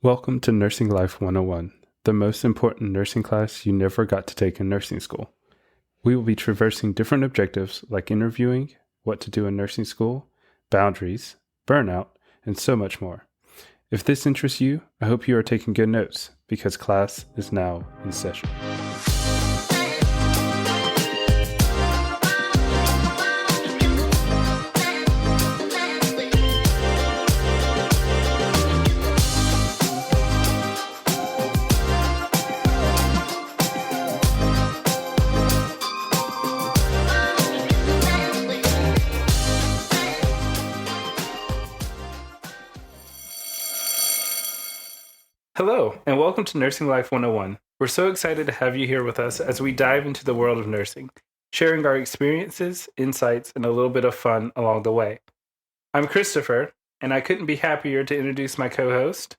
Welcome to Nursing Life 101, the most important nursing class you never got to take in nursing school. We will be traversing different objectives like interviewing, what to do in nursing school, boundaries, burnout, and so much more. If this interests you, I hope you are taking good notes because class is now in session. Hello, and welcome to Nursing Life 101. We're so excited to have you here with us as we dive into the world of nursing, sharing our experiences, insights, and a little bit of fun along the way. I'm Christopher, and I couldn't be happier to introduce my co-host.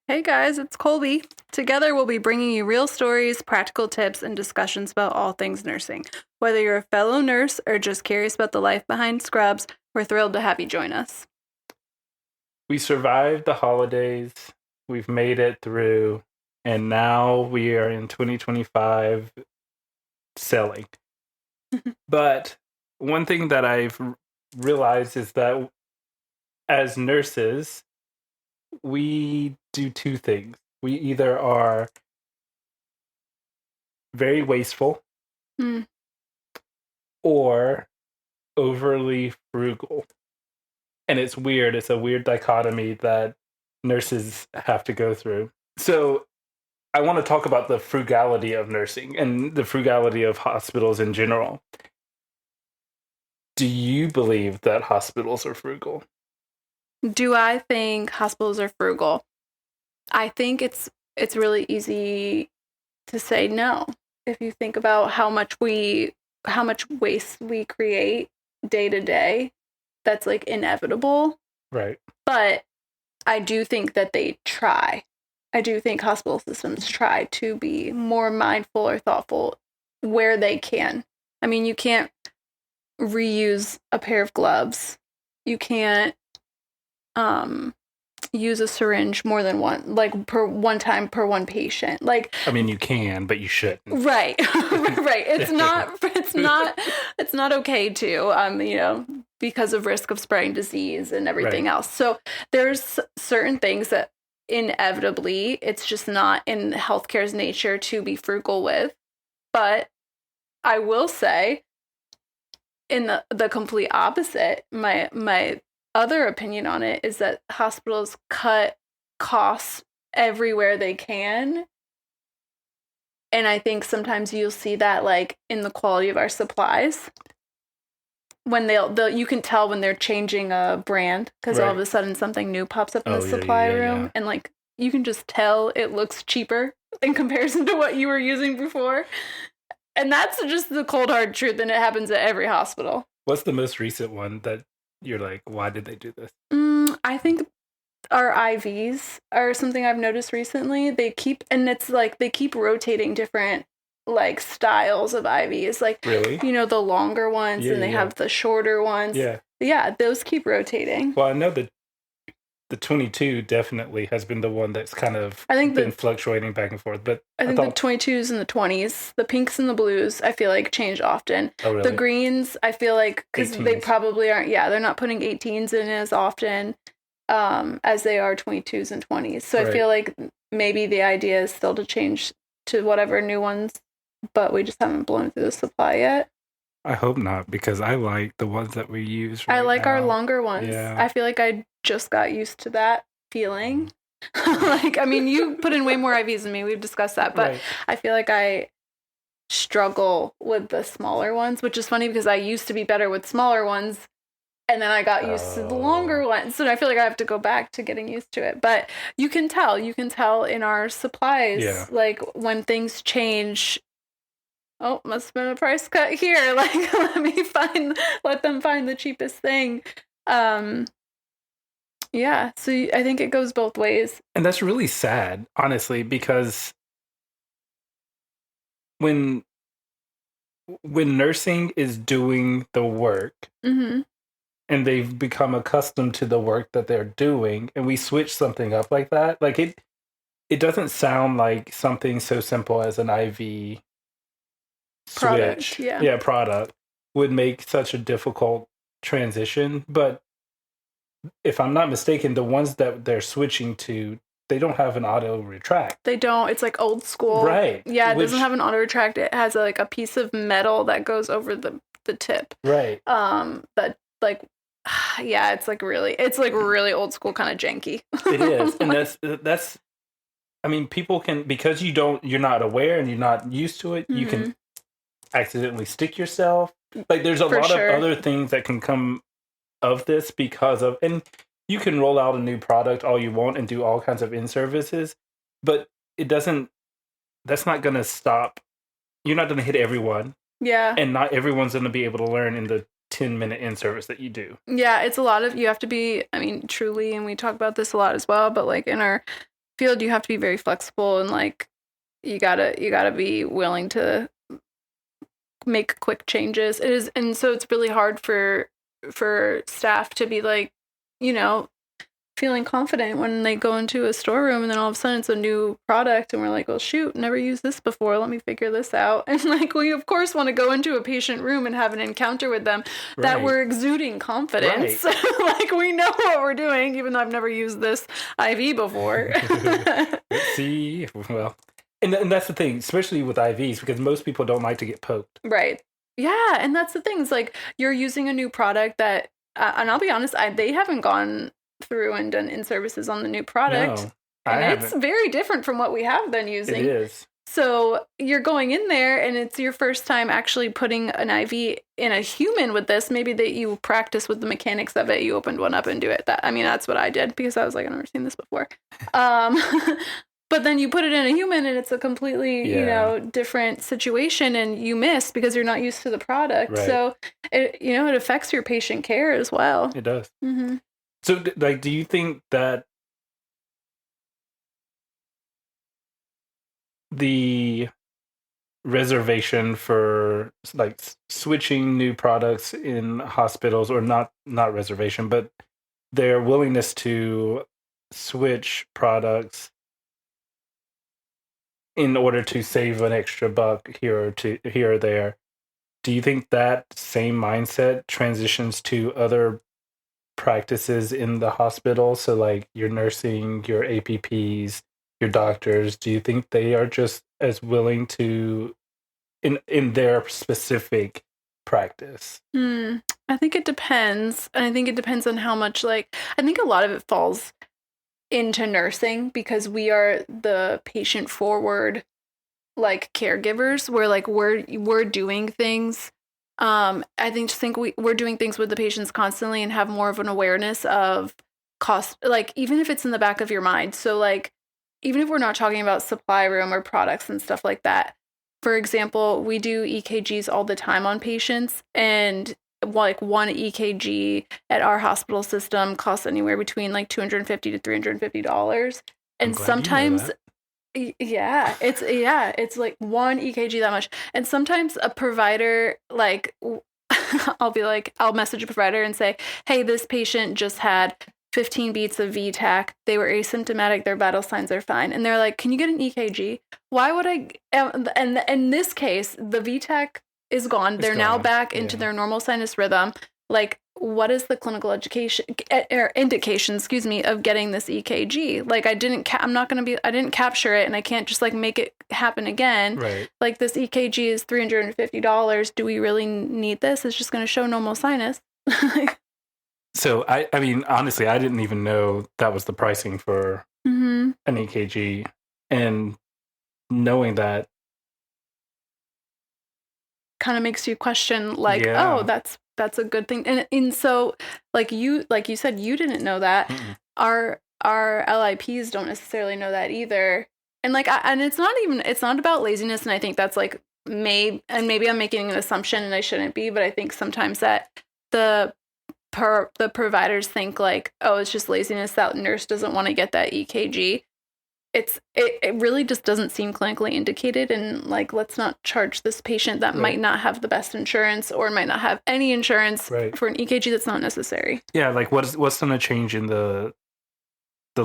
Hey guys, it's Colby. Together we'll be bringing you real stories, practical tips, and discussions about all things nursing. Whether you're a fellow nurse or just curious about the life behind scrubs, we're thrilled to have you join us. We survived the holidays. We've made it through, and now we are in 2025 selling. But one thing that I've realized is that as nurses, we do two things. We either are very wasteful or overly frugal. And it's weird. It's a weird dichotomy that nurses have to go through. So I want to talk about the frugality of nursing and the frugality of hospitals in general. Do you believe that hospitals are frugal? Do I think hospitals are frugal? I think it's really easy to say no. If you think about how much waste we create day to day, that's like inevitable. Right. But I do think that they try. I do think hospital systems try to be more mindful or thoughtful where they can. I mean, you can't reuse a pair of gloves. You can't use a syringe more than one, like per one time per one patient. Like, I mean, you can, but you shouldn't. Right. Right. It's not okay to, because of risk of spreading disease and everything else. So there's certain things that inevitably it's just not in healthcare's nature to be frugal with. But I will say, in the complete opposite, my other opinion on it is that hospitals cut costs everywhere they can. And I think sometimes you'll see that like in the quality of our supplies. When you can tell when they're changing a brand because all of a sudden something new pops up in the supply room. And like you can just tell it looks cheaper in comparison to what you were using before. And that's just the cold hard truth, and it happens at every hospital. What's the most recent one that you're like, why did they do this? I think our IVs are something I've noticed recently. They keep rotating different like styles of IVs. Like, really? The longer ones and they have the shorter ones. Yeah, those keep rotating. Well, I know that the 22 definitely has been the one that's kind of been fluctuating back and forth. But I think the 22s and the 20s, the pinks and the blues, I feel like change often. Oh, really? The greens, I feel like, because they probably aren't, they're not putting 18s in as often as they are 22s and 20s. So I feel like maybe the idea is still to change to whatever new ones, but we just haven't blown through the supply yet. I hope not, because I like the ones that we use right I like now. our longer ones. Yeah. I feel like I just got used to that feeling. You put in way more IVs than me. We've discussed that. But I feel like I struggle with the smaller ones, which is funny because I used to be better with smaller ones. And then I got used to the longer ones. So I feel like I have to go back to getting used to it. But you can tell in our supplies, like when things change. Oh, must have been a price cut here. Like, let them find the cheapest thing. So I think it goes both ways. And that's really sad, honestly, because when nursing is doing the work and they've become accustomed to the work that they're doing, and we switch something up like that, like it doesn't sound like something so simple as an IV product, switch, yeah, product would make such a difficult transition. But if I'm not mistaken, the ones that they're switching to, they don't have an auto retract. They don't. It's like old school. Right. Yeah, it doesn't have an auto retract. It has like a piece of metal that goes over the tip. Right. That like, yeah, it's like really old school, kind of janky. It is. And that's I mean, people can, because you're not aware and you're not used to it, you can accidentally stick yourself. Like there's a lot of other things that can come of this because of, and you can roll out a new product all you want and do all kinds of in-services, but that's not going to stop. You're not going to hit everyone. Yeah. And not everyone's going to be able to learn in the 10-minute in-service that you do. Yeah, it's a lot of, you have to be, I mean, truly, and we talk about this a lot as well, but like in our field, you have to be very flexible, and like you gotta be willing to make quick changes. It is, and so it's really hard for staff to be like, feeling confident when they go into a storeroom and then all of a sudden it's a new product and we're like, well, shoot, never used this before, let me figure this out. And like, we of course want to go into a patient room and have an encounter with them that we're exuding confidence. Like, we know what we're doing, even though I've never used this IV before. See, well, and that's the thing, especially with IVs, because most people don't like to get poked. Right. Yeah, and that's the thing. It's like, you're using a new product that, and I'll be honest, they haven't gone through and done in-services on the new product. No, and it's very different from what we have been using. It is. So you're going in there and it's your first time actually putting an IV in a human with this. Maybe that you practice with the mechanics of it. You opened one up and do it. That's what I did, because I was like, I've never seen this before. But then you put it in a human and it's a completely, different situation, and you miss because you're not used to the product. Right. So it affects your patient care as well. It does. Mm-hmm. So, like, do you think that the reservation for like switching new products in hospitals, or not reservation, but their willingness to switch products in order to save an extra buck here or there, do you think that same mindset transitions to other practices in the hospital? So like your nursing, your APPs, your doctors, do you think they are just as willing to in their specific practice? I think it depends. And I think it depends on how much, like, I think a lot of it falls into nursing, because we are the patient forward, like, caregivers, where like we're doing things. I think we're doing things with the patients constantly and have more of an awareness of cost, like even if it's in the back of your mind. So like, even if we're not talking about supply room or products and stuff like that, for example, we do EKGs all the time on patients, and like one EKG at our hospital system costs anywhere between like $250 to $350. And sometimes, it's like one EKG that much. And sometimes a provider, like, I'll message a provider and say, hey, this patient just had 15 beats of VTAC. They were asymptomatic. Their vital signs are fine. And they're like, can you get an EKG? Why would I? And in this case, the VTAC is gone. They're now back into their normal sinus rhythm. Like, what is the clinical indication, of getting this EKG? Like, I didn't capture it, and I can't just like make it happen again. Right. Like, this EKG is $350. Do we really need this? It's just going to show normal sinus. So I mean, honestly, I didn't even know that was the pricing for an EKG, and knowing that kind of makes you question, like, oh, that's a good thing. And so like you said, you didn't know that. Our LIPs don't necessarily know that either. And like, and it's not about laziness. And I think that's like, maybe I'm making an assumption and I shouldn't be, but I think sometimes that the providers think like, oh, it's just laziness, that nurse doesn't want to get that EKG. It really just doesn't seem clinically indicated, and like, let's not charge this patient that might not have the best insurance or might not have any insurance for an EKG that's not necessary. Yeah, like what's going to change in the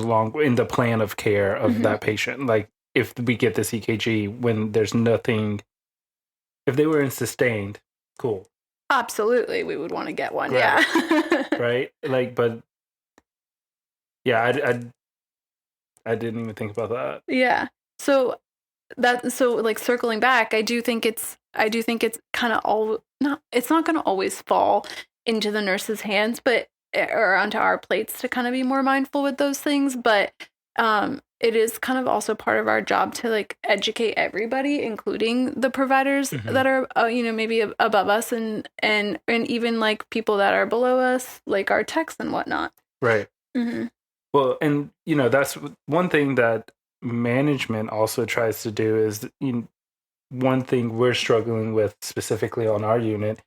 in the plan of care of that patient. Like if we get this EKG when there's nothing, if they were in sustained, cool. Absolutely, we would want to get one. Right. Yeah. Right. Like, but yeah, I didn't even think about that. Yeah. So like circling back, I do think it's kind of it's not going to always fall into the nurse's hands, but or onto our plates to kind of be more mindful with those things, but it is kind of also part of our job to like educate everybody, including the providers that are maybe above us and even like people that are below us, like our techs and whatnot. Right. Well, and that's one thing that management also tries to do is one thing we're struggling with specifically on our unit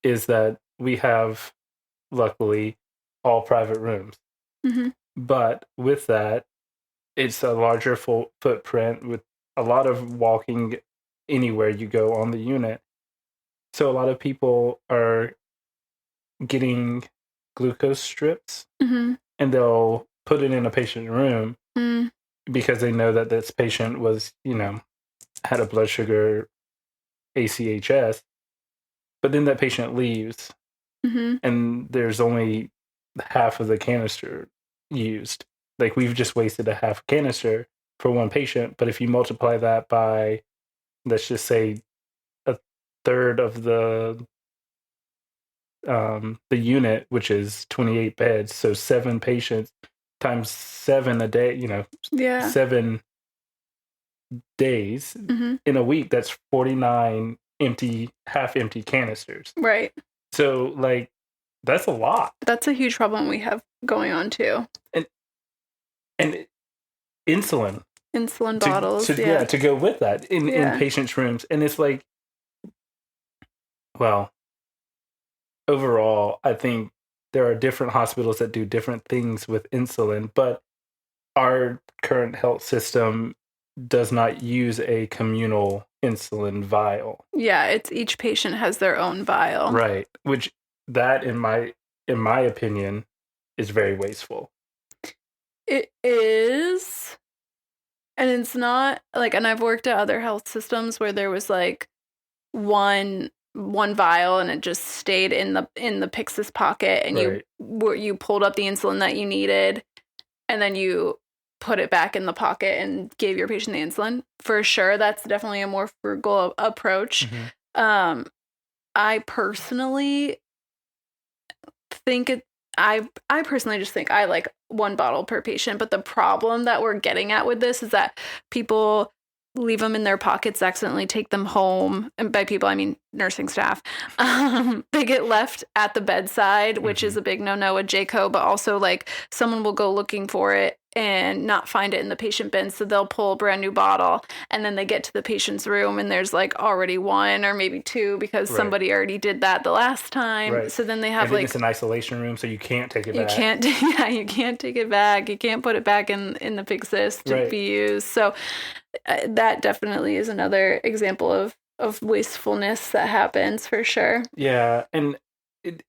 is that we have, luckily, all private rooms. But with that, it's a larger footprint with a lot of walking anywhere you go on the unit. So a lot of people are getting glucose strips and they'll put it in a patient room because they know that this patient was, had a blood sugar ACHS, but then that patient leaves and there's only half of the canister used. Like we've just wasted a half canister for one patient, but if you multiply that by, let's just say, a third of the unit, which is 28 beds, so 7 patients times 7 a day, 7 days in a week, that's 49 half empty canisters. Right. So like that's a lot. That's a huge problem we have going on too. And insulin bottles, to go with that in patients' rooms. And it's like, well, overall, I think there are different hospitals that do different things with insulin, but our current health system does not use a communal insulin vial. Yeah, it's each patient has their own vial. Right, which that in my opinion is very wasteful. It is. And it's not like, and I've worked at other health systems where there was like one vial and it just stayed in the Pyxis pocket and you pulled up the insulin that you needed and then you put it back in the pocket and gave your patient the insulin. For sure, that's definitely a more frugal approach. I personally think I personally just think I like one bottle per patient, but the problem that we're getting at with this is that people leave them in their pockets, accidentally take them home, and by people I mean nursing staff. They get left at the bedside, which is a big no-no at JCO, but also like someone will go looking for it and not find it in the patient bin, so they'll pull a brand new bottle and then they get to the patient's room and there's like already 1 or maybe 2 because somebody already did that the last time. So then they have and then it's an isolation room, so you can't take it back. You can't take it back. You can't put it back in the Pyxis to be used. So that definitely is another example of wastefulness that happens for sure. Yeah, and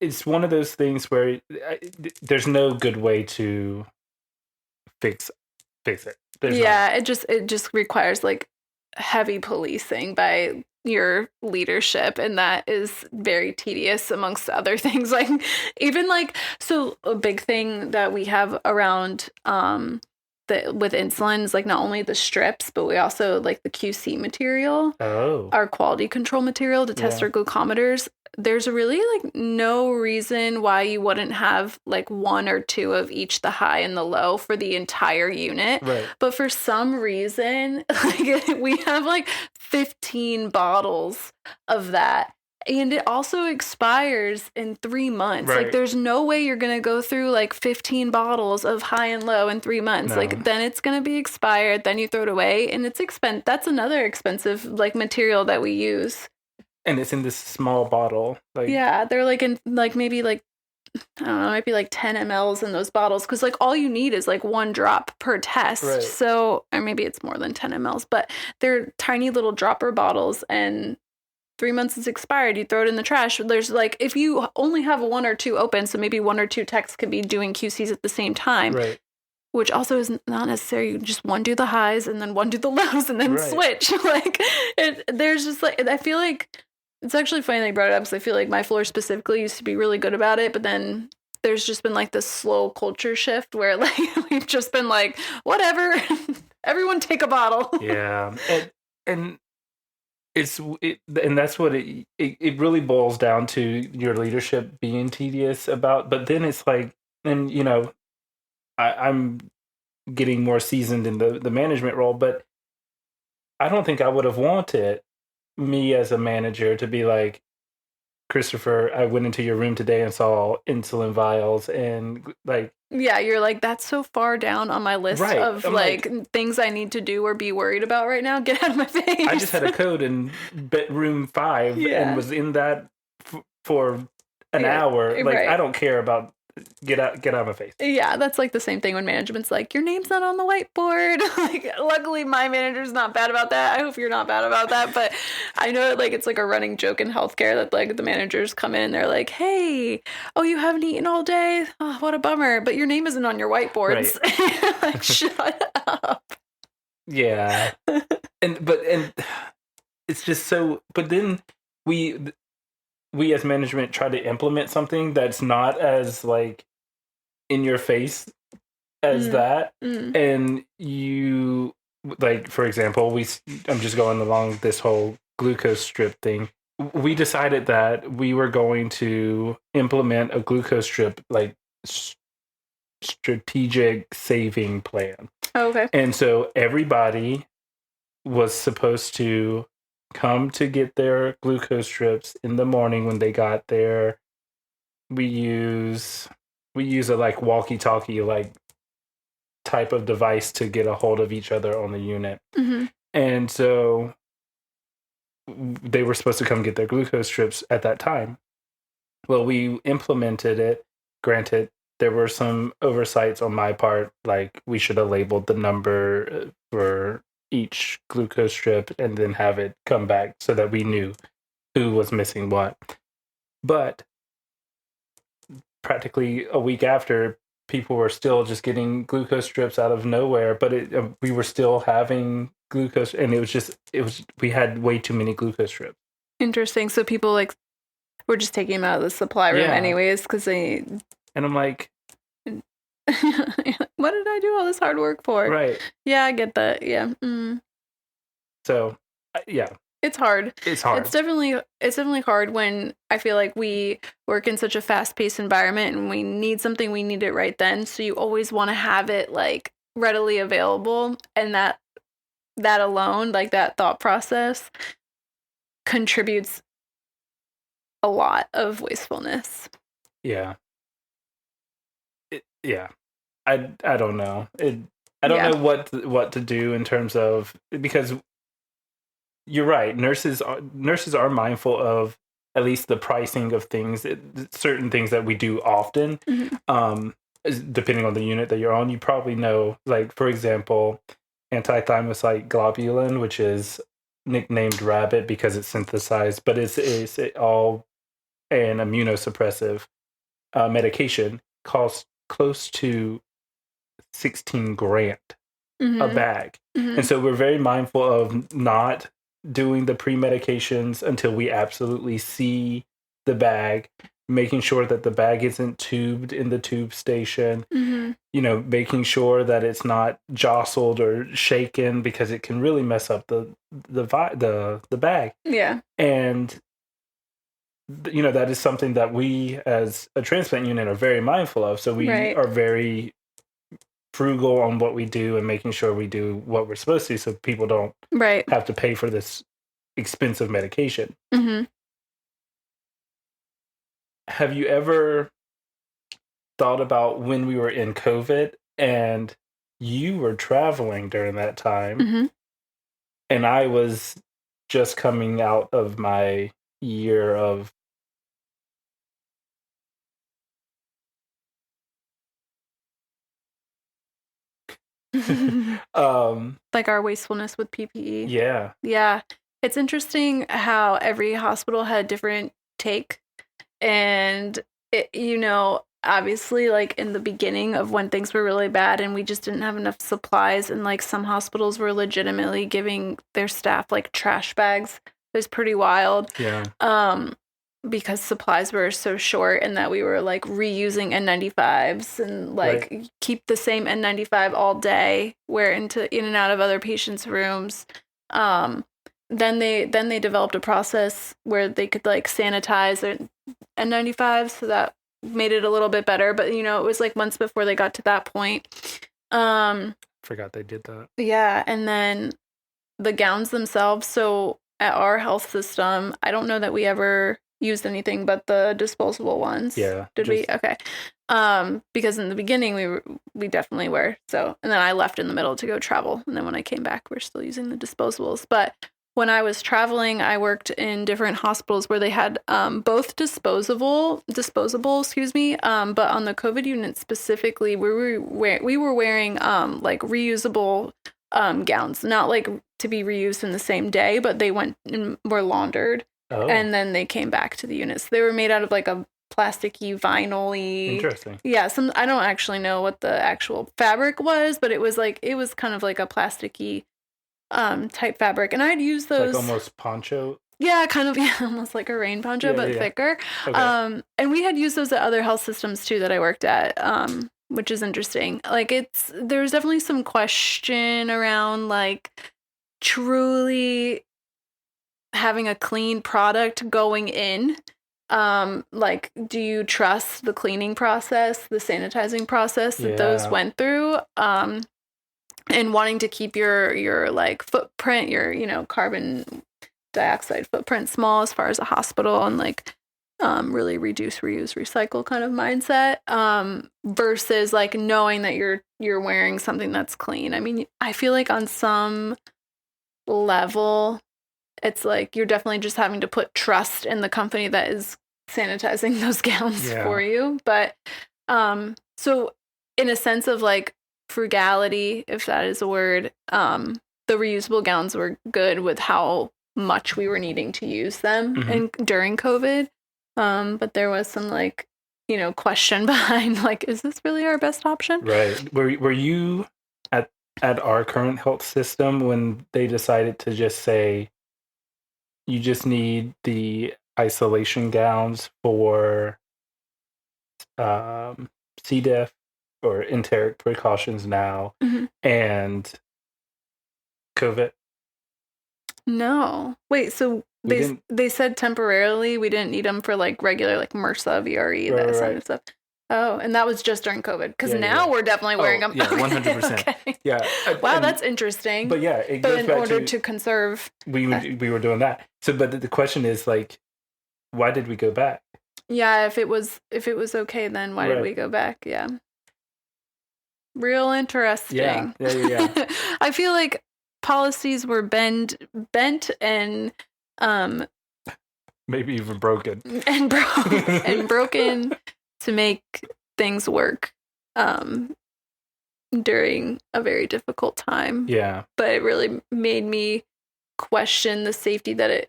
it's one of those things where there's no good way to fix it. It just requires like heavy policing by your leadership, and that is very tedious amongst other things. Like even like, so a big thing that we have around with insulin is like not only the strips, but we also like the QC material, our quality control material to test our glucometers. There's really like no reason why you wouldn't have like 1 or 2 of each, the high and the low, for the entire unit. But for some reason, like we have like 15 bottles of that. And it also expires in 3 months. Like there's no way you're going to go through like 15 bottles of high and low in 3 months. No. Like then it's going to be expired. Then you throw it away and it's that's another expensive like material that we use. And it's in this small bottle. Like they're like in like maybe like, I don't know, it might be like 10 mLs in those bottles. Because like all you need is like 1 drop per test. So, or maybe it's more than 10 mLs, but they're tiny little dropper bottles and 3 months is expired, you throw it in the trash. There's like, if you only have 1 or 2 open, so maybe 1 or 2 techs could be doing QCs at the same time. which also is not necessary. You just one do the highs and then one do the lows and then switch. Like there's just like, I feel like it's actually funny that you brought it up because I feel like my floor specifically used to be really good about it, but then there's just been like this slow culture shift where like we've just been like, whatever, everyone take a bottle. Yeah. And and that's what it really boils down to, your leadership being tedious about, but then it's like, and you know, I'm getting more seasoned in the management role, but I don't think I would have wanted me as a manager to be like, Christopher, I went into your room today and saw insulin vials and like. Yeah, you're like, that's so far down on my list of like things I need to do or be worried about right now. Get out of my face. I just had a code in bedroom 5 and was in that for an hour. Like, I don't care about. Get out of my face. Yeah, that's like the same thing when management's like, your name's not on the whiteboard. Like, luckily my manager's not bad about that. I hope you're not bad about that. But I know like it's like a running joke in healthcare that like the managers come in and they're like, hey, oh, you haven't eaten all day? Oh, what a bummer. But your name isn't on your whiteboards. Right. Like, shut up. Yeah. and it's just so, but then we as management try to implement something that's not as like in your face as that. And you, like, for example, I'm just going along this whole glucose strip thing. We decided that we were going to implement a glucose strip, like strategic saving plan. Okay. And so everybody was supposed to come to get their glucose strips in the morning when they got there. We use a like walkie-talkie like type of device to get a hold of each other on the unit. And so they were supposed to come get their glucose strips at that time. Well, we implemented it. Granted, there were some oversights on my part, like we should have labeled the number for each glucose strip and then have it come back so that we knew who was missing what. But practically a week after, people were still just getting glucose strips out of nowhere, but we were still having glucose, and we had way too many glucose strips. Interesting. So people like were just taking them out of the supply room anyways because they. And I'm like, what did I do all this hard work for? Right. Yeah, I get that. Yeah. So, yeah. It's hard. It's hard. It's definitely hard when I feel like we work in such a fast-paced environment and we need something, we need it right then. So you always want to have it like readily available, and that alone, like that thought process, contributes a lot of wastefulness. Yeah. I don't know. I don't know what to do in terms of, because you're right. Nurses are mindful of at least the pricing of things, certain things that we do often. Depending on the unit that you're on, you probably know, like, for example, antithymocyte globulin, which is nicknamed rabbit because it's synthesized, but it's all an immunosuppressive medication, costs close to 16 grand a bag. And so we're very mindful of not doing the pre-medications until we absolutely see the bag, making sure that the bag isn't tubed in the tube station, you know, making sure that it's not jostled or shaken because it can really mess up the bag. Yeah. And you know, that is something that we as a transplant unit are very mindful of. So we are very frugal on what we do and making sure we do what we're supposed to so people don't have to pay for this expensive medication. Have you ever thought about when we were in COVID and you were traveling during that time and I was just coming out of my year of like our wastefulness with PPE. Yeah. It's interesting how every hospital had a different take, and it, you know, obviously, like in the beginning of when things were really bad and we just didn't have enough supplies, and like some hospitals were legitimately giving their staff like trash bags. It was pretty wild. Yeah. Because supplies were so short, and that we were like reusing N95s and like keep the same N95 all day, wear in and out of other patients' rooms. Then they developed a process where they could like sanitize their N95s, so that made it a little bit better. But it was like months before they got to that point. Forgot they did that. Yeah, and then the gowns themselves. So at our health system, I don't know that we ever used anything but the disposable ones. Yeah. Did we? Okay. Because in the beginning we definitely were. So, and then I left in the middle to go travel, and then when I came back, we're still using the disposables. But when I was traveling, I worked in different hospitals where they had both disposable, excuse me. But on the COVID unit specifically, we were wearing like reusable gowns, not like to be reused in the same day, but they went and were laundered. Oh. And then they came back to the units. They were made out of like a plasticky, vinyl-y. Interesting. Yeah, I don't actually know what the actual fabric was, but it was kind of like a plasticky type fabric. And I'd use those like almost poncho. Yeah, kind of, yeah, almost like a rain poncho, but thicker. Okay. And we had used those at other health systems too that I worked at, which is interesting. Like there's definitely some question around like truly having a clean product going in. Like, do you trust the cleaning process, the sanitizing process that those went through? And wanting to keep your like footprint, your carbon dioxide footprint small as far as a hospital, and like really reduce, reuse, recycle kind of mindset, versus like knowing that you're wearing something that's clean. I mean, I feel like on some level, it's like you're definitely just having to put trust in the company that is sanitizing those gowns for you. But so in a sense of like frugality, if that is a word, the reusable gowns were good with how much we were needing to use them and during COVID. But there was some like, question behind like, is this really our best option? Right. Were you at our current health system when they decided to just say, you just need the isolation gowns for C. diff or enteric precautions now and COVID? No. Wait, so they said temporarily we didn't need them for like regular like MRSA, VRE, that kind of stuff. Oh, and that was just during COVID, because now we're definitely wearing them. Yeah, 100%. Okay. Yeah. Wow, that's interesting. But yeah, it goes in order to conserve, we were doing that. So, but the question is like, why did we go back? Yeah, if it was okay, then why did we go back? Yeah. Real interesting. Yeah. I feel like policies were bent and maybe even broken and broken to make things work during a very difficult time. Yeah. But it really made me question the safety that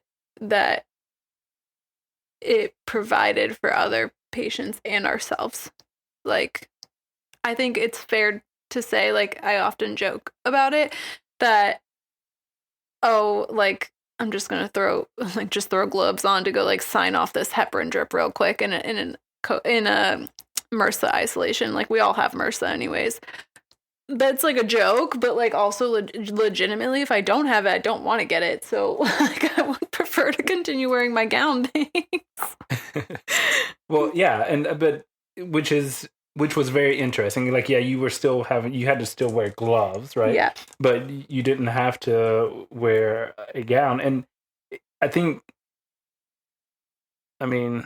it provided for other patients and ourselves. Like, I think it's fair to say, like, I often joke about it, that, like, I'm just going to throw gloves on to go, like, sign off this heparin drip real quick in a MRSA isolation. Like, we all have MRSA anyways. That's, like, a joke, but, like, also legitimately, if I don't have it, I don't want to get it. So, like, I would prefer to continue wearing my gown. Well, yeah, but which was very interesting. Like, yeah, you had to still wear gloves, right? Yeah. But you didn't have to wear a gown. And I think, I mean,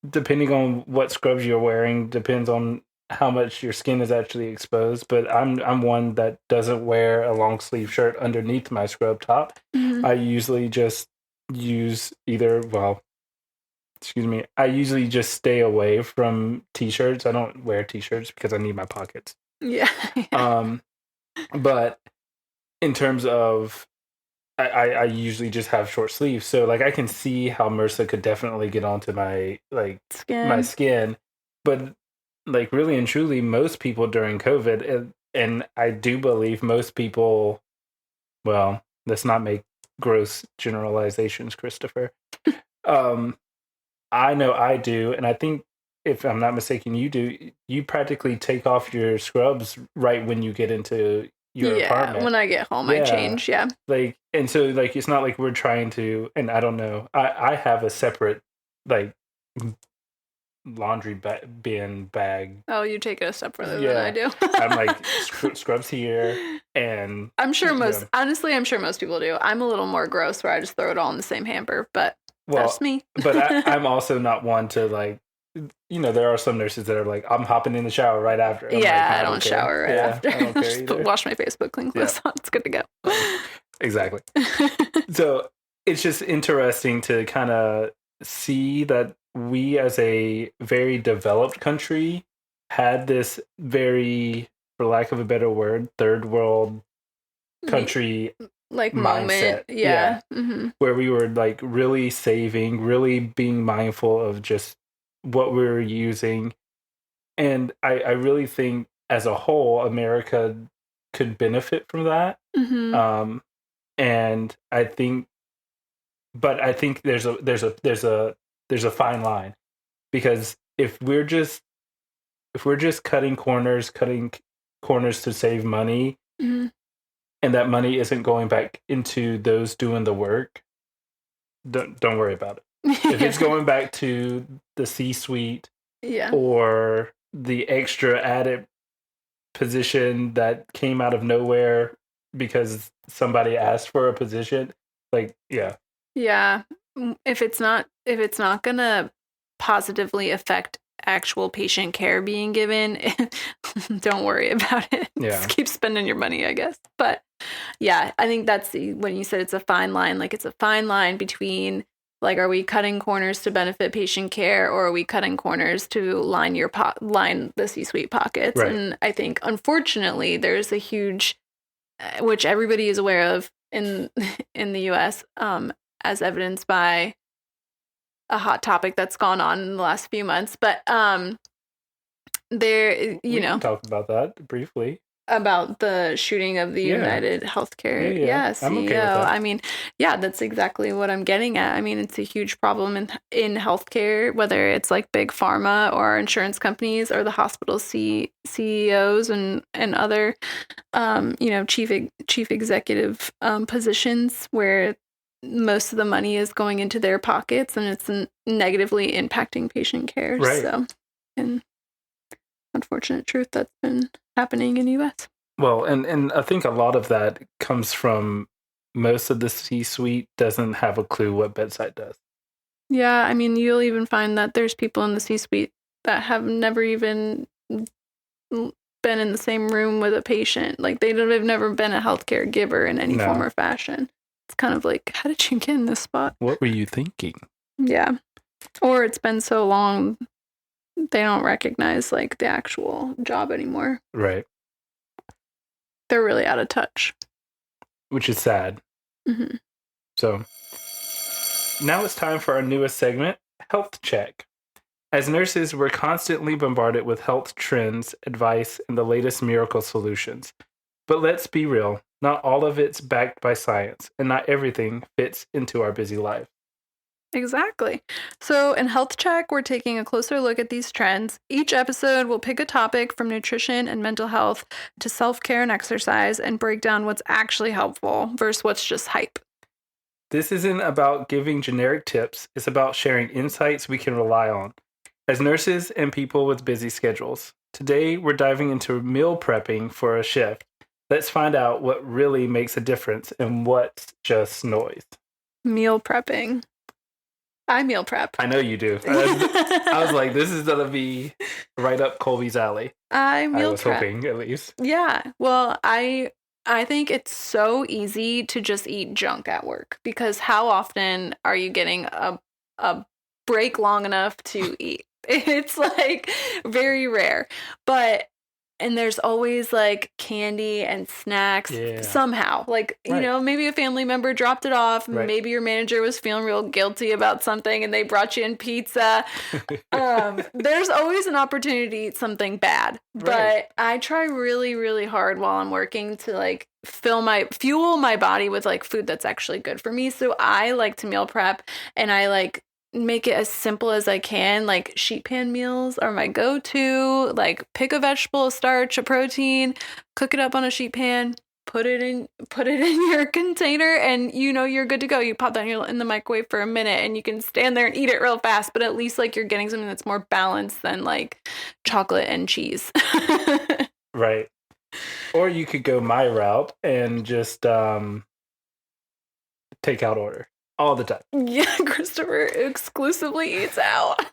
depending on what scrubs you're wearing, depends on how much your skin is actually exposed. But I'm one that doesn't wear a long sleeve shirt underneath my scrub top. I usually just use I usually just stay away from t-shirts. I don't wear t-shirts because I need my pockets. Yeah. But in terms of, I usually just have short sleeves. So like I can see how MRSA could definitely get onto my like skin. My skin. But like really and truly, most people during COVID, and I do believe most people, well, let's not make gross generalizations, Christopher. Um, I know I do, and I think if I'm not mistaken, you do. You practically take off your scrubs right when you get into your apartment. When I get home, I change. Yeah. Like, and so like it's not like we're trying to, and I don't know. I have a separate like laundry bin bag. Oh, you take it a step further than I do. I'm like scrubs here, and I'm sure honestly, I'm sure most people do. I'm a little more gross where I just throw it all in the same hamper, but that's me. But I'm also not one to like, there are some nurses that are like, I'm hopping in the shower right after. I'm I don't shower right after. I don't care either. Wash my face, put clean clothes on. It's good to go. Exactly. So it's just interesting to kind of see that we as a very developed country had this very, for lack of a better word, third world country like mindset. Moment. Yeah. Mm-hmm. Where we were like really saving, really being mindful of just what we were using. And I really think as a whole, America could benefit from that. Mm-hmm. And I think there's a fine line, because if we're just cutting corners to save money, mm-hmm. and that money isn't going back into those doing the work, don't worry about it. If it's going back to the C-suite, or the extra added position that came out of nowhere because somebody asked for a position, like, if it's not gonna positively affect actual patient care being given, don't worry about it. Just keep spending your money, I guess. But I think that's when you said it's a fine line. Like, it's a fine line between, like, are we cutting corners to benefit patient care, or are we cutting corners to line the C-suite pockets? Right. And I think, unfortunately, there's a huge, which everybody is aware of in the U.S., as evidenced by a hot topic that's gone on in the last few months. But we can talk about that briefly. About the shooting of the United Healthcare CEO. I'm okay with that. I mean, that's exactly what I'm getting at. I mean, it's a huge problem in healthcare, whether it's like big pharma or insurance companies or the hospital CEOs and other, chief executive positions, where most of the money is going into their pockets, and it's negatively impacting patient care. Right. So, and unfortunate truth that's been happening in the U.S. Well, and I think a lot of that comes from most of the C-suite doesn't have a clue what bedside does. Yeah, I mean, you'll even find that there's people in the C-suite that have never even been in the same room with a patient. Like, they've never been a healthcare giver in any form or fashion. It's kind of like, how did you get in this spot? What were you thinking? Yeah. Or it's been so long, they don't recognize, like, the actual job anymore. Right. They're really out of touch. Which is sad. Mm-hmm. So, now it's time for our newest segment, Health Check. As nurses, we're constantly bombarded with health trends, advice, and the latest miracle solutions. But let's be real, not all of it's backed by science, and not everything fits into our busy life. Exactly. So in Health Check, we're taking a closer look at these trends. Each episode will pick a topic from nutrition and mental health to self-care and exercise, and break down what's actually helpful versus what's just hype. This isn't about giving generic tips. It's about sharing insights we can rely on as nurses and people with busy schedules. Today, we're diving into meal prepping for a shift. Let's find out what really makes a difference and what's just noise. Meal prepping. I meal prep. I know you do. I was like, this is going to be right up Colby's alley. I was hoping, at least. Yeah. Well, I think it's so easy to just eat junk at work, because how often are you getting a break long enough to eat? It's like very rare. But and there's always like candy and snacks somehow. Like, you know, maybe a family member dropped it off. Maybe your manager was feeling real guilty about something and they brought you in pizza. There's always an opportunity to eat something bad. But I try really, really hard while I'm working to like fuel my body with like food that's actually good for me. So I like to meal prep, and I like make it as simple as I can. Like sheet pan meals are my go-to. Like pick a vegetable, a starch, a protein, cook it up on a sheet pan, put it in your container, and you know you're good to go. You pop that in the microwave for a minute and you can stand there and eat it real fast, but at least like you're getting something that's more balanced than like chocolate and cheese. Right. Or you could go my route and just take out order all the time. Yeah, Christopher exclusively eats out.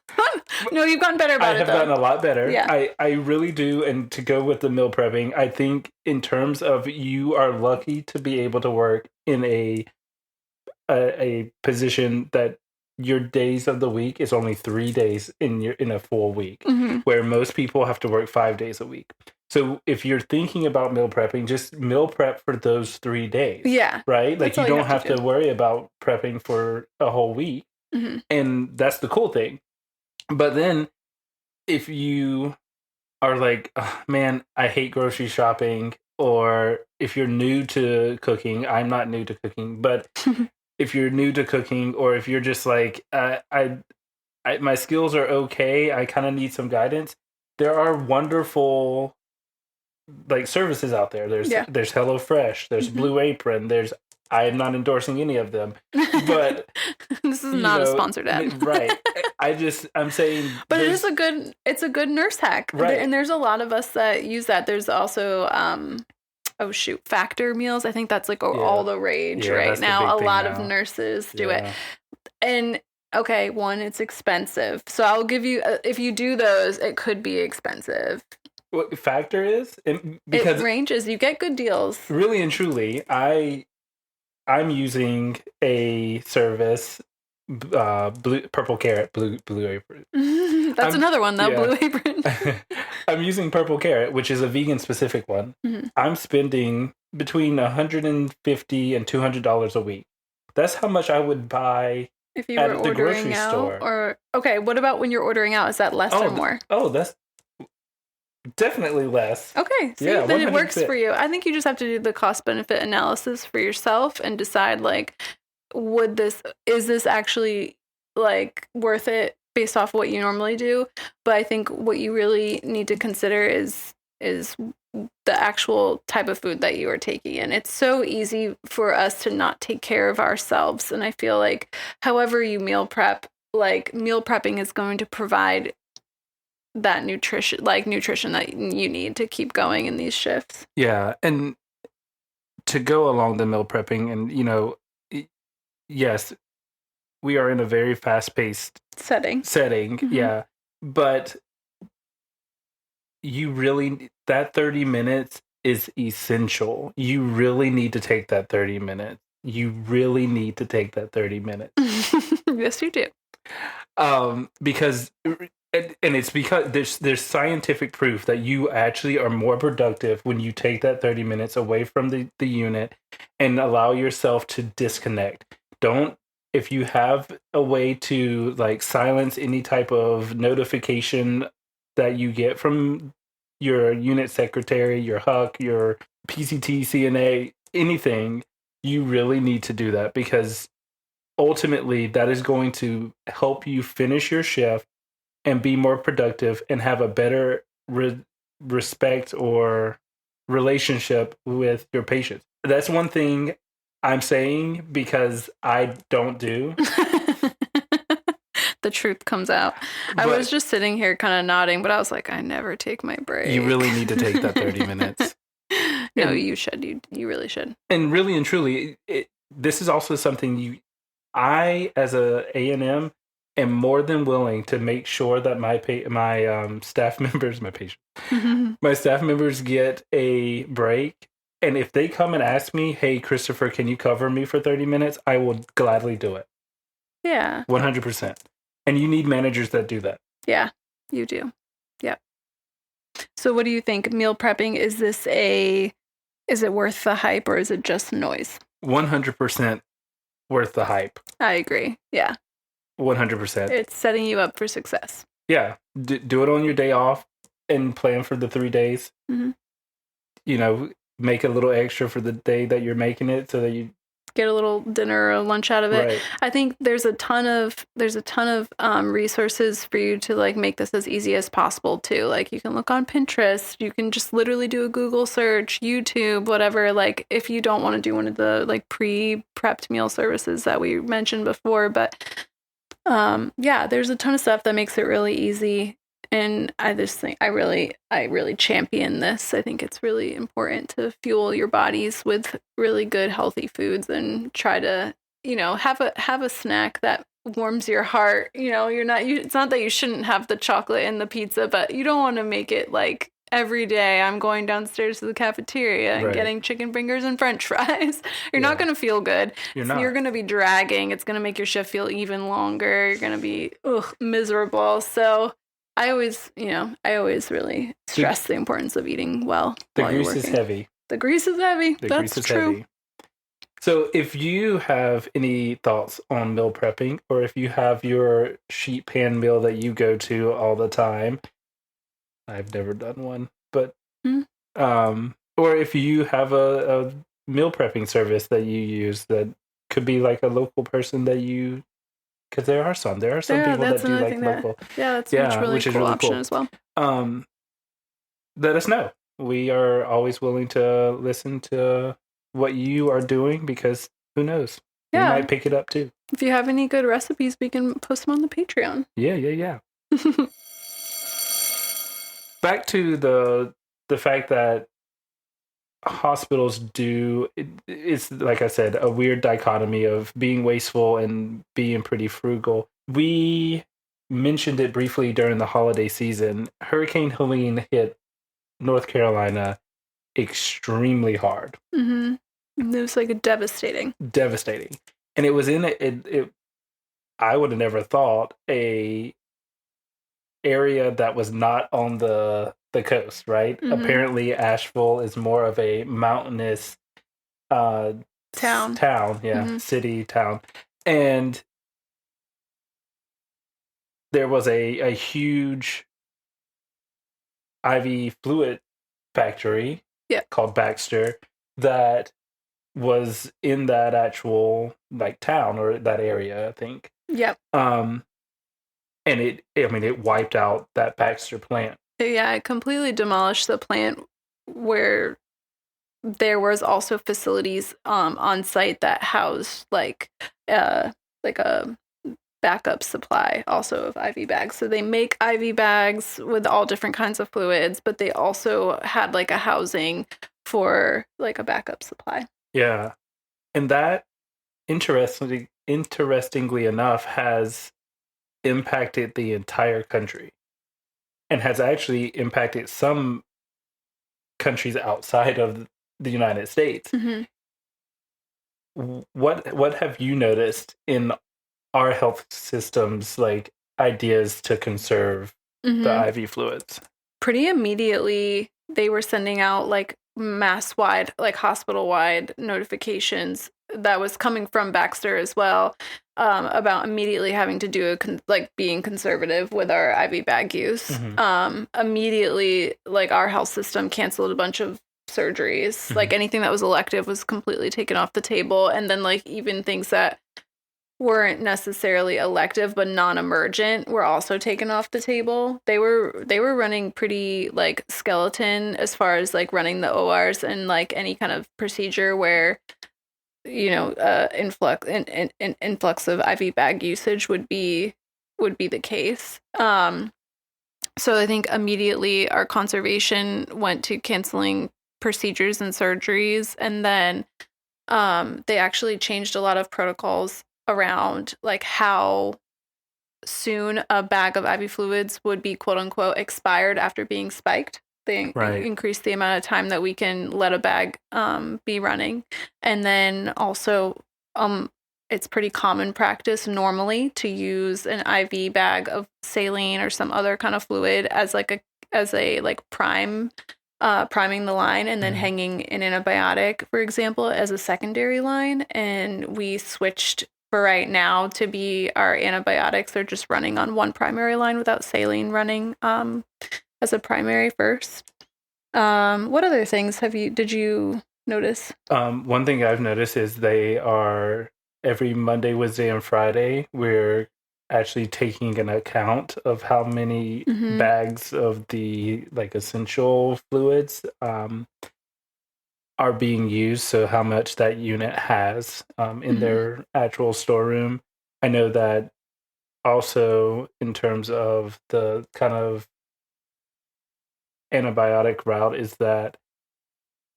No, you've gotten better about it, though. I have gotten a lot better. Yeah. I really do. And to go with the meal prepping, I think in terms of you are lucky to be able to work in a position that your days of the week is only 3 days in a full week, where most people have to work 5 days a week. So if you're thinking about meal prepping, just meal prep for those 3 days. Yeah. Right? Like you don't have to worry about prepping for a whole week. And that's the cool thing. But then if you are like, oh, man, I hate grocery shopping, or if you're new to cooking, I'm not new to cooking, but if you're new to cooking, or if you're just like, my skills are okay, I kind of need some guidance, there are wonderful like services out there. There's HelloFresh, there's Blue Apron, I am not endorsing any of them, but this is not a sponsored ad. Right. I'm saying, but it's a good nurse hack. Right. And there's a lot of us that use that. There's also, Factor meals. I think that's like all the rage right now. A lot of nurses do it. And okay, one, it's expensive. So I'll give you, if you do those, it could be expensive. What Factor is? Because it ranges. You get good deals. Really and truly, I'm using a service, Purple Carrot, Blue Apron. That's another one, though, Blue Apron. I'm using Purple Carrot, which is a vegan-specific one. I'm spending between $150 and $200 a week. That's how much I would buy if you were at the grocery store. Or okay, what about when you're ordering out? Is that less or more? That's definitely less. Okay, see, then it works for you. I think you just have to do the cost-benefit analysis for yourself and decide, like, is this actually, like, worth it based off what you normally do? But I think what you really need to consider is the actual type of food that you are taking in. It's so easy for us to not take care of ourselves, and I feel like however you meal prep, like, meal prepping is going to provide that nutrition that you need to keep going in these shifts. Yeah. And to go along the meal prepping, and, you know, yes, we are in a very fast-paced setting. Yeah. But you really, that 30 minutes is essential. You really need to take that 30 minutes. Yes, you do. Because and it's because there's scientific proof that you actually are more productive when you take that 30 minutes away from the unit and allow yourself to disconnect. If you have a way to like silence any type of notification that you get from your unit secretary, your HUC, your PCT, CNA, anything, you really need to do that, because ultimately that is going to help you finish your shift and be more productive and have a better respect or relationship with your patients. That's one thing I'm saying because I don't do. The truth comes out. I was just sitting here kind of nodding, but I was like, I never take my break. You really need to take that 30 minutes. No, you should. You really should. And really and truly, this is also something I, as a A&M, am more than willing to make sure that my staff members, my staff members get a break. And if they come and ask me, hey, Christopher, can you cover me for 30 minutes? I will gladly do it. Yeah. 100%. And you need managers that do that. Yeah, you do. Yep. So what do you think? Meal prepping, is it worth the hype or is it just noise? 100% worth the hype. I agree. Yeah. 100%. It's setting you up for success. Yeah. Do it on your day off and plan for the 3 days. Mm-hmm. You know, make a little extra for the day that you're making it so that you get a little dinner or lunch out of it. Right. I think there's a ton of resources for you to like make this as easy as possible too. Like you can look on Pinterest, you can just literally do a Google search, YouTube, whatever. Like if you don't want to do one of the like pre-prepped meal services that we mentioned before, but yeah, there's a ton of stuff that makes it really easy. And I just think I really champion this. I think it's really important to fuel your bodies with really good, healthy foods and try to, you know, have a snack that warms your heart. You know, it's not that you shouldn't have the chocolate and the pizza, but you don't want to make it like every day I'm going downstairs to the cafeteria and getting chicken fingers and French fries. You're not going to feel good. You're going to be dragging. It's going to make your shift feel even longer. You're going to be miserable. So I always really stress the importance of eating well. The grease is heavy. The grease is heavy. That's true. Heavy. So if you have any thoughts on meal prepping, or if you have your sheet pan meal that you go to all the time, I've never done one, but or if you have a meal prepping service that you use that could be like a local person that you. Because there are some people that do like local. That's a really cool option as well. Let us know. We are always willing to listen to what you are doing because who knows? We might pick it up too. If you have any good recipes, we can post them on the Patreon. Yeah. Back to the fact that hospitals it's like I said, a weird dichotomy of being wasteful and being pretty frugal. We mentioned it briefly during the holiday season. Hurricane Helene hit North Carolina extremely hard. Mm-hmm. It was like devastating, and it was in it I would have never thought a area that was not on the coast, right? Mm-hmm. Apparently Asheville is more of a mountainous town, city town, and there was a huge IV fluid factory called Baxter that was in that actual like town or that area, I think. Yep. And it wiped out that Baxter plant. Yeah, it completely demolished the plant where there was also facilities on site that housed like a backup supply also of IV bags. So they make IV bags with all different kinds of fluids, but they also had like a housing for like a backup supply. Yeah. And that interestingly enough has impacted the entire country and has actually impacted some countries outside of the United States. Mm-hmm. What have you noticed in our health systems, like ideas to conserve the IV fluids? Pretty immediately, they were sending out like mass-wide, like hospital-wide notifications that was coming from Baxter as well, about immediately having to do being conservative with our IV bag use. Mm-hmm. Immediately, like our health system canceled a bunch of surgeries. Mm-hmm. Like anything that was elective was completely taken off the table, and then like even things that weren't necessarily elective but non-emergent were also taken off the table. They were running pretty like skeleton as far as like running the ORs and like any kind of procedure where influx of IV bag usage would be the case. So I think immediately our conservation went to canceling procedures and surgeries, and then they actually changed a lot of protocols around like how soon a bag of IV fluids would be quote unquote expired after being spiked. They increased the amount of time that we can let a bag be running. And then also it's pretty common practice normally to use an IV bag of saline or some other kind of fluid as like as a like priming the line, and then hanging an antibiotic, for example, as a secondary line. And we switched for right now to be our antibiotics. They're just running on one primary line without saline running as a primary first. What other things did you notice? One thing I've noticed is they are every Monday, Wednesday, and Friday, we're actually taking an account of how many bags of the like essential fluids are being used. So how much that unit has in their actual storeroom. I know that also in terms of the kind of antibiotic route is that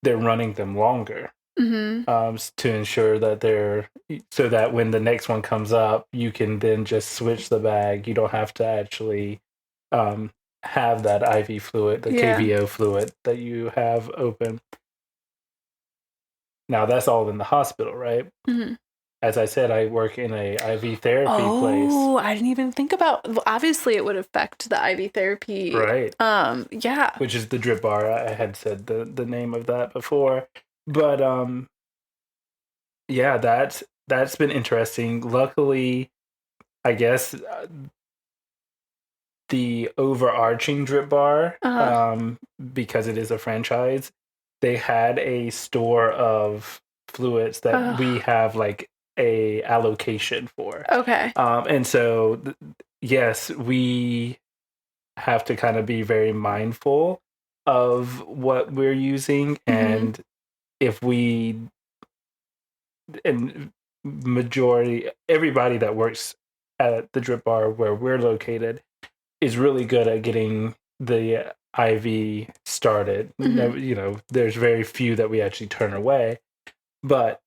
they're running them longer to ensure that so that when the next one comes up, you can then just switch the bag. You don't have to actually have that IV fluid, the KVO fluid that you have open. Now that's all in the hospital, right? As I said, I work in a IV therapy place. Oh, I didn't even think about. Well, obviously, it would affect the IV therapy, right? Yeah, which is the drip bar. I had said the name of that before, but yeah, that's been interesting. Luckily, I guess the overarching drip bar, because it is a franchise, they had a store of fluids that we have like a allocation for. Okay. And so, yes, we have to kind of be very mindful of what we're using. And if everybody that works at the drip bar where we're located is really good at getting the IV started. There's very few that we actually turn away, but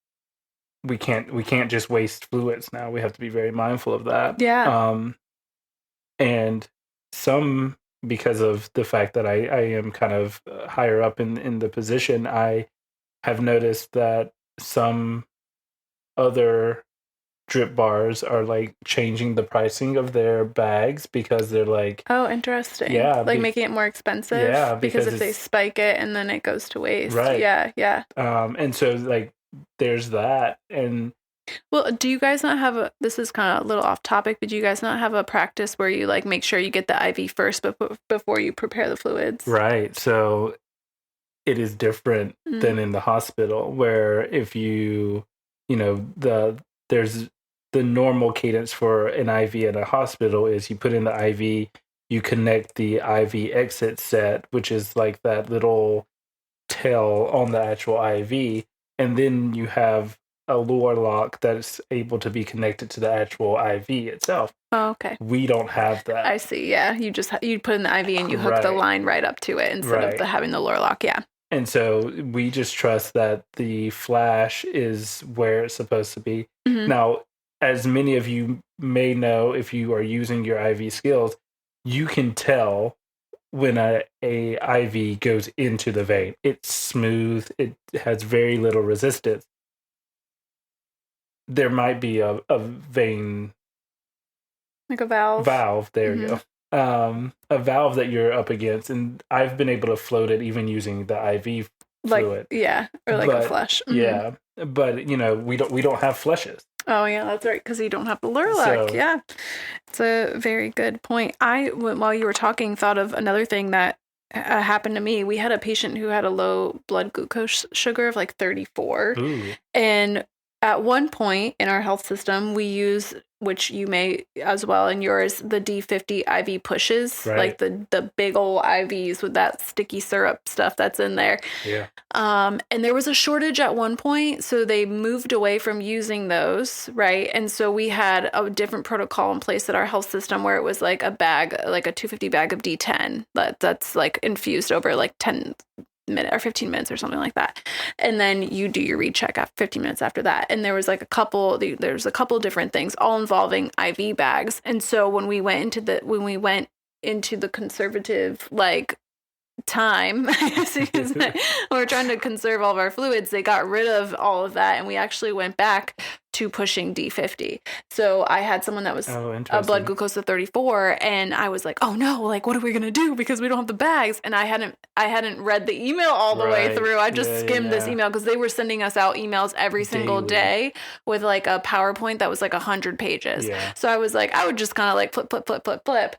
we can't just waste fluids now. We have to be very mindful of that. Yeah. And some, because of the fact that I am kind of higher up in the position, I have noticed that some other drip bars are like changing the pricing of their bags because they're like, oh, interesting. Yeah. Like making it more expensive. Yeah. Because if they spike it and then it goes to waste. Right. Yeah. And so like there's that. And well, do you guys not have this is kind of a little off topic, but do you guys not have a practice where you like make sure you get the IV first before you prepare the fluids? Right. So it is different than in the hospital, where if there's the normal cadence for an IV in a hospital is you put in the IV, you connect the IV exit set, which is like that little tail on the actual IV, and then you have a lower lock that's able to be connected to the actual IV itself. Oh, okay. We don't have that. I see. Yeah, you just you put in the IV and you hook the line right up to it instead of having the lower lock. Yeah. And so we just trust that the flash is where it's supposed to be. Now, as many of you may know, if you are using your IV skills, you can tell when a IV goes into the vein. It's smooth. It has very little resistance. There might be a vein, like a valve. There you go. A valve that you're up against, and I've been able to float it even using the IV fluid. Or a flush. Yeah, but we don't have flushes. Oh yeah, that's right, because you don't have the lure lock. Yeah, it's a very good point. While you were talking, thought of another thing that happened to me. We had a patient who had a low blood glucose sugar of like 34, and at one point in our health system, we use, which you may as well in yours, the D50 IV pushes, like the big old IVs with that sticky syrup stuff that's in there. Yeah. And there was a shortage at one point, so they moved away from using those, right? And so we had a different protocol in place at our health system where it was like a bag, like a 250 bag of D10 that's like infused over like 10 minutes or 15 minutes or something like that, and then you do your recheck after 15 minutes after that. And there was like a couple different things all involving IV bags. And so when we went into the conservative like time, we're trying to conserve all of our fluids, they got rid of all of that, and we actually went back to pushing D50. So I had someone that was a blood glucose of 34, and I was like, oh no, like, what are we going to do? Because we don't have the bags. And I hadn't read the email all the way through. I just skimmed this email because they were sending us out emails every single day with like a PowerPoint that was like 100 pages. Yeah. So I was like, I would just kind of like flip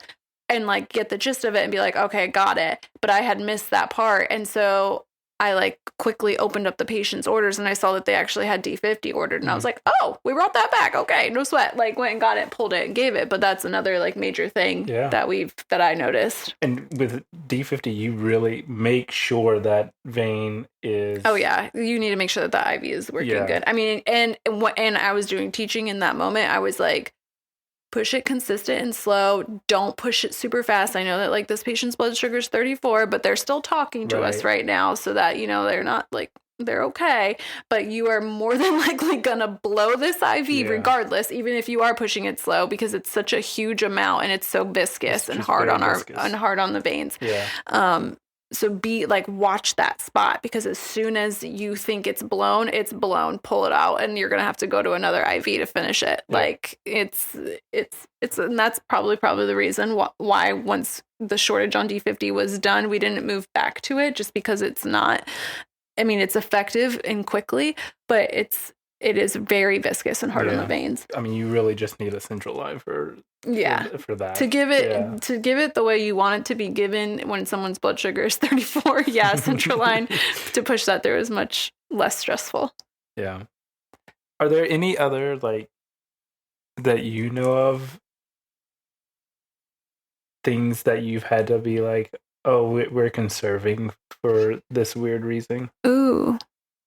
and like get the gist of it and be like, okay, got it. But I had missed that part. And so I like quickly opened up the patient's orders and I saw that they actually had D50 ordered. And I was like, oh, we brought that back. Okay, no sweat. Like went and got it, pulled it and gave it. But that's another like major thing that I noticed. And with D50, you really make sure that vein is. Oh yeah. You need to make sure that the IV is working good. I mean, and I was doing teaching in that moment. I was like, push it consistent and slow. Don't push it super fast. I know that like this patient's blood sugar is 34, but they're still talking to us right now so that, you know, they're not like, they're okay, but you are more than likely going to blow this IV regardless, even if you are pushing it slow, because it's such a huge amount and it's so viscous and hard on hard on the veins. Yeah. So be like, watch that spot, because as soon as you think it's blown, pull it out, and you're going to have to go to another IV to finish it. Yeah. Like it's, and that's probably the reason why once the shortage on D50 was done, we didn't move back to it, just because it's not, I mean, it's effective and quickly, but it is very viscous and hard on the veins. I mean, you really just need a central line for that. To give it the way you want it to be given when someone's blood sugar is 34, central line to push that through is much less stressful. Yeah. Are there any other, like, that you know of, things that you've had to be like, oh, we're conserving for this weird reason? Ooh.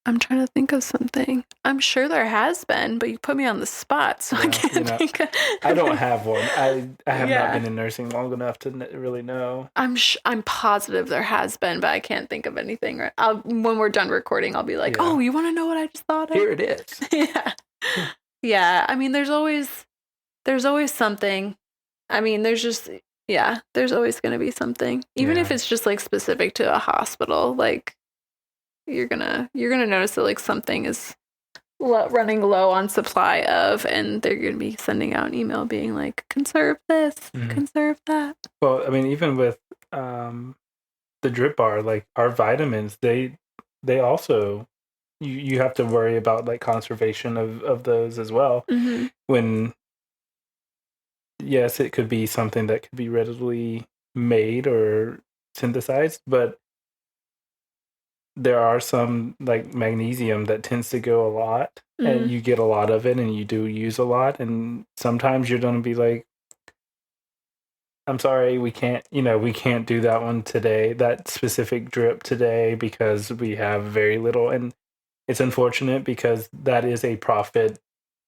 I'm trying to think of something. I'm sure there has been, but you put me on the spot, so I can't think. I don't have one. I have not been in nursing long enough to really know. I'm positive there has been, but I can't think of anything. Right? When we're done recording, I'll be like, oh, you want to know what I just thought of? Here it is. Yeah. I mean, there's always something. I mean, there's always going to be something, even if it's just like specific to a hospital, like. You're gonna notice that like something is running low on supply of, and they're gonna be sending out an email being like, conserve this, conserve that. Well, I mean, even with the drip bar, like our vitamins, they also you have to worry about like conservation of those as well. Mm-hmm. When yes, it could be something that could be readily made or synthesized, but there are some like magnesium that tends to go a lot, and you get a lot of it, and you do use a lot, and sometimes you're going to be like, I'm sorry, we can't do that one today, that specific drip today, because we have very little. And it's unfortunate because that is a profit,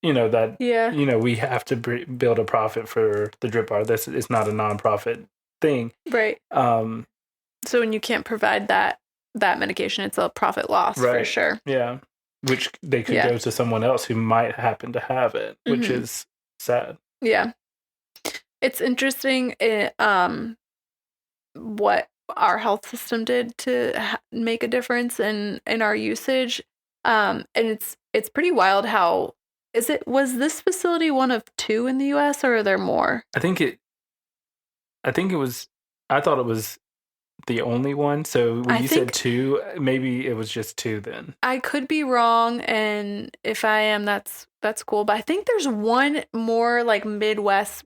we have to build a profit for the drip bar. This is not a nonprofit thing. Right. So when you can't provide that medication, it's a profit loss for sure. Yeah. Which they could go to someone else who might happen to have it, which is sad. Yeah. It's interesting what our health system did to make a difference in our usage. And it's pretty wild how was this facility one of 2 in the US, or are there more? I thought it was the only one. So when you said 2, maybe it was just 2 then. I could be wrong, and if I am, that's cool. But I think there's one more like Midwest,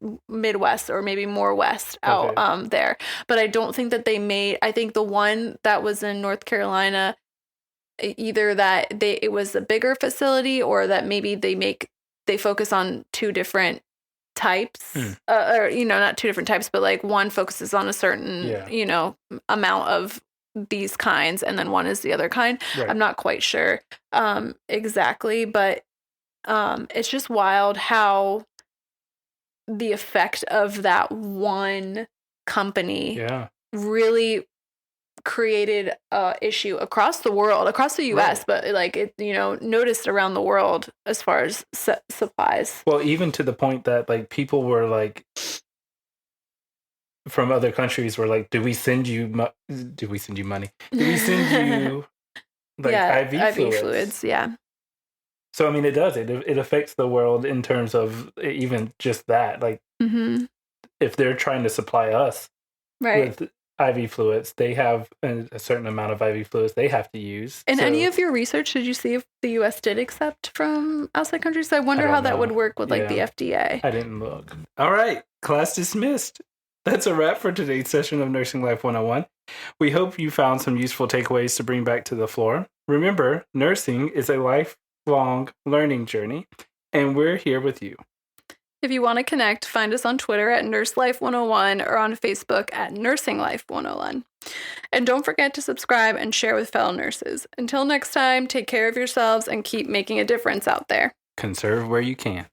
or maybe more west out there. But I don't think that they made. I think the one that was in North Carolina, either that it was a bigger facility, or that maybe they focus on 2 different types, or not 2 different types, but like one focuses on a certain amount of these kinds, and then one is the other kind. Right. I'm not quite sure exactly, but it's just wild how the effect of that one company really created a issue across the world, across the US, but like it, noticed around the world as far as supplies. Well, even to the point that like people were like from other countries were like, do we send you money? Do we send you like IV fluids? Yeah. So, I mean, it does. It affects the world in terms of even just that. Like, if they're trying to supply us with IV fluids, they have a certain amount of IV fluids they have to use. In any of your research, did you see if the U.S. did accept from outside countries? I wonder how that would work with like the FDA. I didn't look. All right. Class dismissed. That's a wrap for today's session of Nursing Life 101. We hope you found some useful takeaways to bring back to the floor. Remember, nursing is a lifelong learning journey, and we're here with you. If you want to connect, find us on Twitter at NurseLife101 or on Facebook at NursingLife101. And don't forget to subscribe and share with fellow nurses. Until next time, take care of yourselves and keep making a difference out there. Conserve where you can.